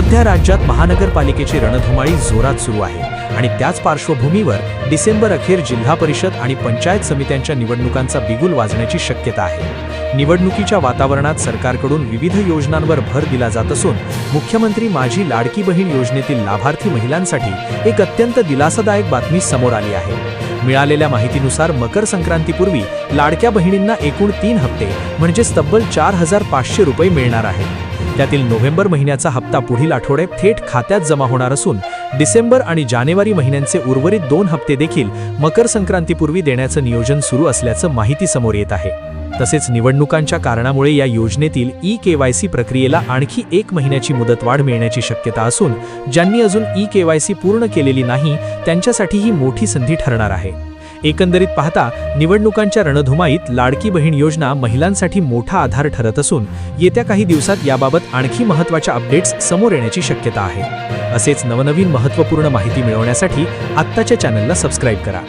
सध्या राज्यात महानगरपालिकेची रणधुमाळी जोरात सुरू आहे आणि त्याच पार्श्वभूमीवर डिसेंबर अखेर जिल्हा परिषद आणि पंचायत समित्यांच्या निवडणुकांचा बिगुल वाजण्याची शक्यता आहे। निवडणुकीच्या वातावरणात सरकारकडून विविध योजनांवर भर दिला जात असून मुख्यमंत्री माझी लाडकी बहीण योजनेतील लाभार्थी महिलांसाठी एक अत्यंत दिलासादायक बातमी समोर आली आहे। मिळालेल्या माहितीनुसार मकर संक्रांतीपूर्वी लाडक्या बहिणींना एकूण 3 हप्ते म्हणजेच तब्बल 4500 रुपये मिळणार आहेत। त्यातील नोव्हेंबर महिन्याचा हप्ता पुढील आठवड्यात थेट खात्यात जमा होणार असून डिसेंबर आणि जानेवारी महिन्यांचे उर्वरित 2 हप्ते देखील मकर संक्रांतीपूर्वी देण्याचं नियोजन सुरू असल्याचं माहिती समोर येत आहे। तसेच निवडणुकांच्या कारणामुळे या योजनेतील ई-केवायसी प्रक्रियेला आणखी 1 महिन्याची मुदतवाढ मिळण्याची शक्यता असून ज्यांनी अजून ई-केवायसी पूर्ण केलेली नाही त्यांच्यासाठी ही मोठी संधी ठरणार आहे। एकंदरीत पाहता निवडणुकांच्या रणधुमाईत लाडकी बहीण योजना महिलांसाठी मोठा आधार ठरत असून येत्या काही दिवसात याबाबत आणखी महत्त्वाच्या अपडेट्स समोर येण्याची शक्यता आहे। असेच नवनवीन महत्त्वपूर्ण माहिती मिळवण्यासाठी आत्ताच्या चॅनलला सबस्क्राईब करा।